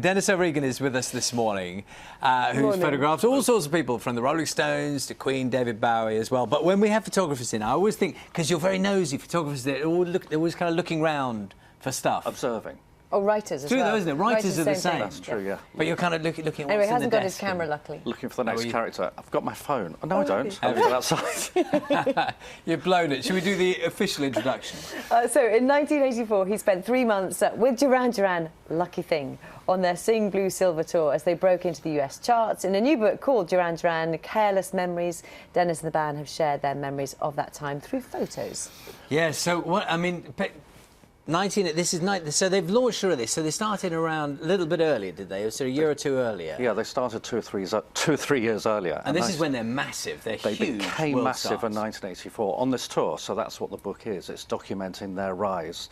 Denis O-Regan is with us this morning, who's photographed all sorts of people, from the Rolling Stones to Queen, David Bowie as well. But when we have photographers in, I always think, because you're very nosy, photographers, they're always kind of looking round for stuff. Observing. Oh, writers as well. True though, isn't it? Writers are the same. That's true, yeah. But you're kind of looking at what's anyway, he hasn't got his desk camera, luckily. Looking for the next character. I've got my phone. Oh, no, I don't. I'll go outside. You've blown it. Should we do the official introduction? So, in 1984, he spent 3 months with Duran Duran, Lucky Thing, on their Sing Blue Silver tour as they broke into the US charts. In a new book called Duran Duran, Careless Memories, Denis and the band have shared their memories of that time through photos. Yeah, so what, I mean, so they've launched through this, so they started around a little bit earlier, did they? So a year or two earlier? Yeah, they started 2 or 3 years earlier. And this is when they're massive, they're huge. They became massive stars. in 1984 on this tour, so that's what the book is. It's documenting their rise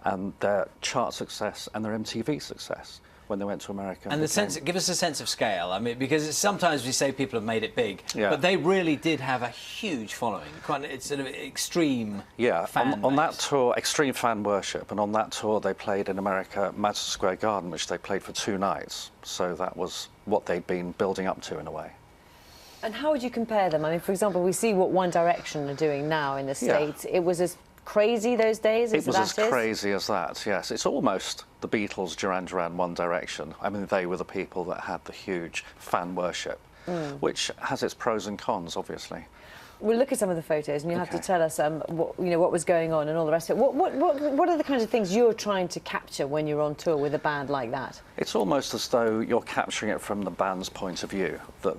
and their chart success and their MTV success when they went to America. And the sense, give us a sense of scale. I mean, because sometimes we say people have made it big, yeah, but they really did have a huge following. It's sort of extreme. Yeah, fan on that base. tour, extreme fan worship, and on that tour they played in America, Madison Square Garden, which they played for 2 nights. So that was what they'd been building up to in a way. And how would you compare them? I mean, for example, we see what One Direction are doing now in the States. It was as crazy those days as it was as crazy as that, yes. It's almost the Beatles, Duran Duran, One Direction. I mean, they were the people that had the huge fan worship, which has its pros and cons, obviously. We'll look at some of the photos, and you have to tell us, what was going on and all the rest of it. What are the kinds of things you're trying to capture when you're on tour with a band like that? It's almost as though you're capturing it from the band's point of view, that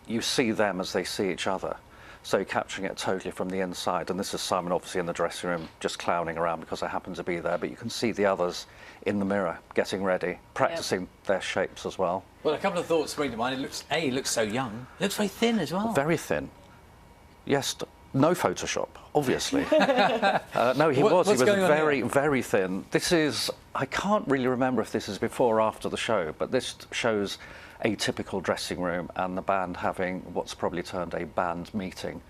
you see them as they see each other. So you're capturing it totally from the inside. And this is Simon, obviously, in the dressing room, just clowning around because I happen to be there. But you can see the others in the mirror, getting ready, practicing their shapes as well. Well, a couple of thoughts spring to mind. He looks so young. He looks very thin as well. Very thin. Yes, no Photoshop, obviously. No, he was very, very thin. This is, I can't really remember if this is before or after the show, but this shows a typical dressing room and the band having what's probably termed a band meeting,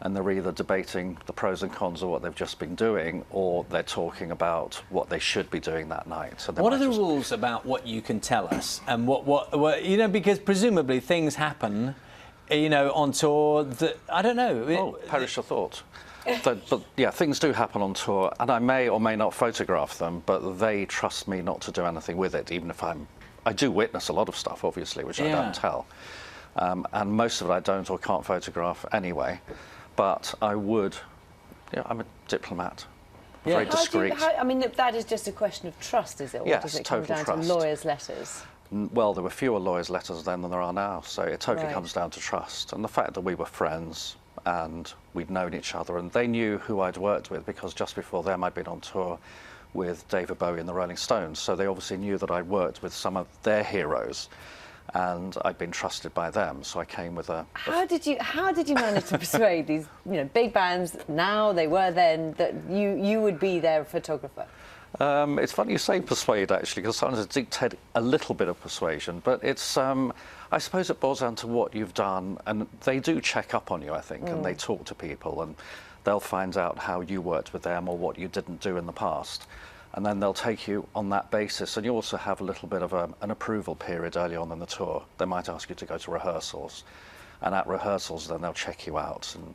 and they're either debating the pros and cons of what they've just been doing, or they're talking about what they should be doing that night. So what are the rules about what you can tell us, and what you know, because presumably things happen, you know, on tour that I don't know. Oh, perish your thought. But yeah, things do happen on tour, and I may or may not photograph them, but they trust me not to do anything with it, even if I do witness a lot of stuff, obviously, which I don't tell. And most of it I don't or can't photograph anyway. But I would, I'm a diplomat, very discreet. I mean, that is just a question of trust, is it? Or yes, does it come down to lawyers' letters? Well, there were fewer lawyers' letters then than there are now, so it totally comes down to trust. And the fact that we were friends and we'd known each other, and they knew who I'd worked with, because just before them I'd been on tour with David Bowie and the Rolling Stones, so they obviously knew that I'd worked with some of their heroes, and I'd been trusted by them. So I came with a. How did you manage to persuade these big bands now, they were then, that you would be their photographer? It's funny you say persuade, actually, because sometimes it dictates a little bit of persuasion, but it's I suppose it boils down to what you've done, and they do check up on you, I think, and they talk to people, and they'll find out how you worked with them or what you didn't do in the past, and then they'll take you on that basis. And you also have a little bit of an approval period early on in the tour. They might ask you to go to rehearsals, and at rehearsals then they'll check you out. And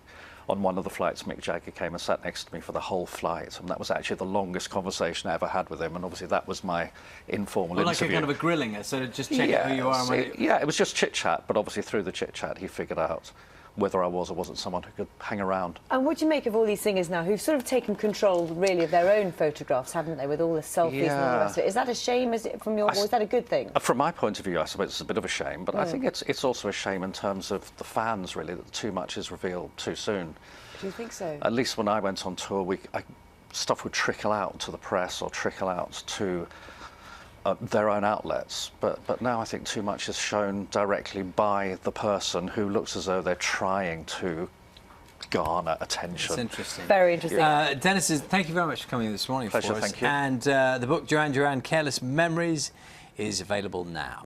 on one of the flights, Mick Jagger came and sat next to me for the whole flight, and that was actually the longest conversation I ever had with him, and obviously that was my informal interview. Like a kind of a grilling, so to just check who you are. Yeah, it was just chit-chat, but obviously through the chit-chat he figured out whether I was or wasn't someone who could hang around. And what do you make of all these singers now who've sort of taken control, really, of their own photographs, haven't they, with all the selfies and all the rest of it? Is that a shame, or is that a good thing? From my point of view, I suppose it's a bit of a shame, but I think it's also a shame in terms of the fans, really, that too much is revealed too soon. Do you think so? At least when I went on tour, stuff would trickle out to the press or trickle out to their own outlets, but now I think too much is shown directly by the person who looks as though they're trying to garner attention. It's interesting. Very interesting. Denis, thank you very much for coming this morning. Pleasure, for us. thank you. And the book Duran Duran, Careless Memories, is available now.